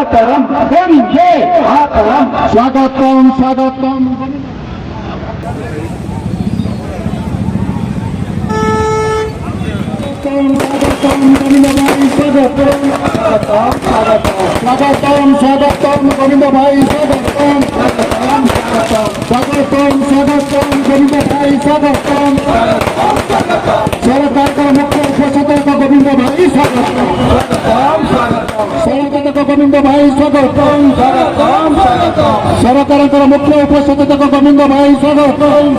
मातरम वंदे मातरम। स्वागतम स्वागतम। स्वागतम गोविंद भाई स्वागतम स्वागतम स्वागतम गोविंद भाई स्वागतम स्वागतम स्वागतम गोविंद भाई स्वागतम सरकार का मुख्य उपसचिव गोविंद भाई स्वागतम सरकार गोविंद भाई स्वागतम सरकार मुख्य उपसचिव गोविंद भाई स्वागतम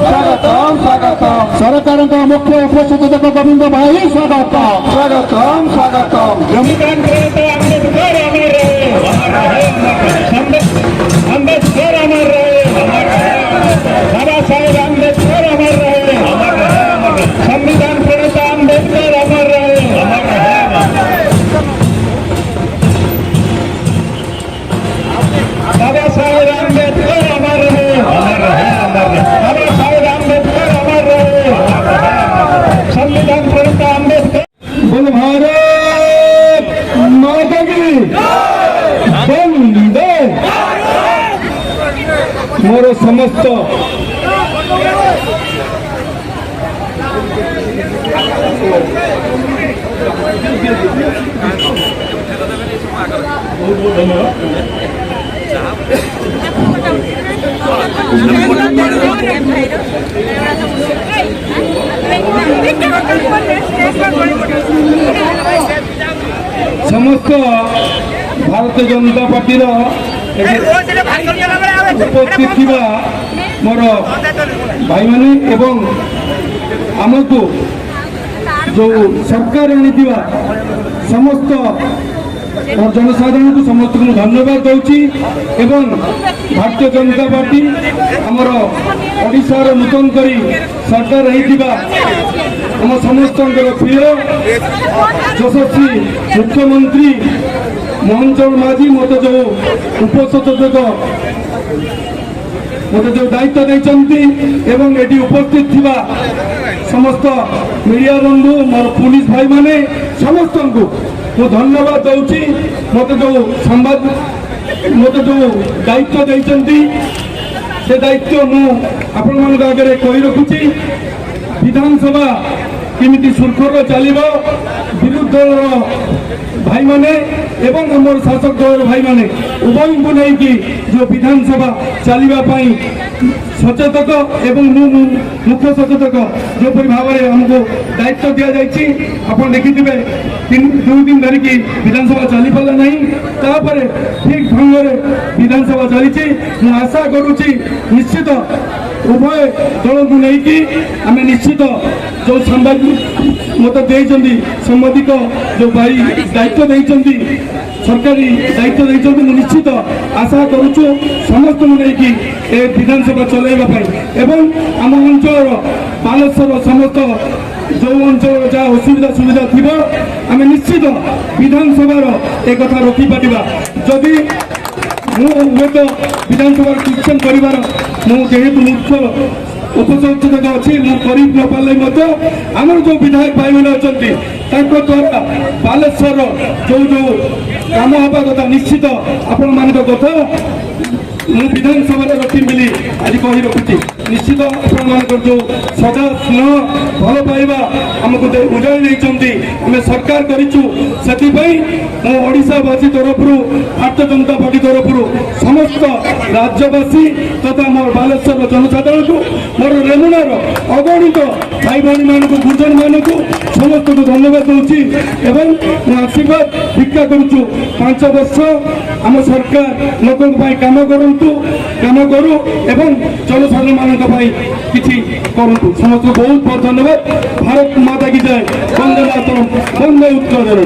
सरकार मुख्य उपसचिव गोविंद भाई स्वागतम स्वागतम स्वागतम। अम्बेडकर अमर रहे, बाबा साहेब अम्बेडकर अमर रहे, संविधान प्रणेता अम्बेडकर अमर रहे, बाबा साहेब अम्बेडकर अमर रहे, बाबा साहेब अम्बेडकर अमर रहे, संविधान प्रणेता अम्बेडकर। बोल भारत माता की वंदे। मोर समस्त समस्त भारतीय जनता पार्टी उपस्थित थिबा मोर भाई माने एवं आमको जो सरकार आनीथिबा समस्त जनसाधारण को समस्त को धन्यवाद दूची एवं भारतीय जनता पार्टी आमर ओडिशार नूतन करी सरकार होइथिबा आम समस्त प्रिय यशस्वी मुख्यमंत्री मोहन चरण माझी मत जो उपसचिव मत जो दायित्व देती एवं ये उपस्थित थिबा समस्त मीडिया बंधु मोर पुलिस भाई माने समस्त को मु धन्यवाद दूची मत जो संवाद मत जो दायित्व देती से दायित्व मु आपण मान आगे कही रखुची। विधानसभा किमिति सुरखुर चलो विरोधी दल भाई माने एवं आमर शासक दल भाई माने उभय को लेकिन जो विधानसभा चलने सचेतक एवं मुख्य सचेतक जो भाव में आमको दायित्व दि जाए आप देखिथे 2 दिन धरिकी विधानसभा चली पारा ना तापर ठीक ढंग से विधानसभा चली आशा करुच्ची निश्चित उभय दल को लेकिन आम निश्चित जो संवाद मत देती साम्बादिक जो भाई दायित्व देती सरकारी दायित्व देती निश्चित आशा करुचु समस्त लेकिन ए विधानसभा चलैवाई एवं आम अंचल बालेश्वर समस्त जो अंचल जहाँ असुविधा सुविधा थी आम निश्चित विधानसभा एक कथा रखिपर जदि मुझे विधानसभा क्वेश्चन करार मुझेतु मुख्य उपसचिव अच्छी मुझे न पारे आमर जो विधायक भाई मैंने अच्छा द्वारा बालेश्वर जो जो काम हवा कथा निश्चित आपण मान कथा मुझे विधानसभा रखी मिली आज कही रखुची निश्चित आप जो सदा स्नेह भल पाइबा आमको उजाड़ी देती आम सरकार करूँ से ओडावासी तरफ भारतीय जनता पार्टी तरफ समस्त राज्यवासी तथा मोर बालेश्वर जनसाधारण को मोर रेमुनार अगणित भाई भाई मानक गुर्जन मानक समस्त को धन्यवाद दूसरी एवं आशीर्वाद भिक्षा करुचु 5 वर्ष आम सरकार लोकों काम करूँ करू एवं जनसाधारण मानक किसी करूँ समस्त बहुत बहुत धन्यवाद। भारत माता की जय। वंदे मातरम। वंदे उत्कल।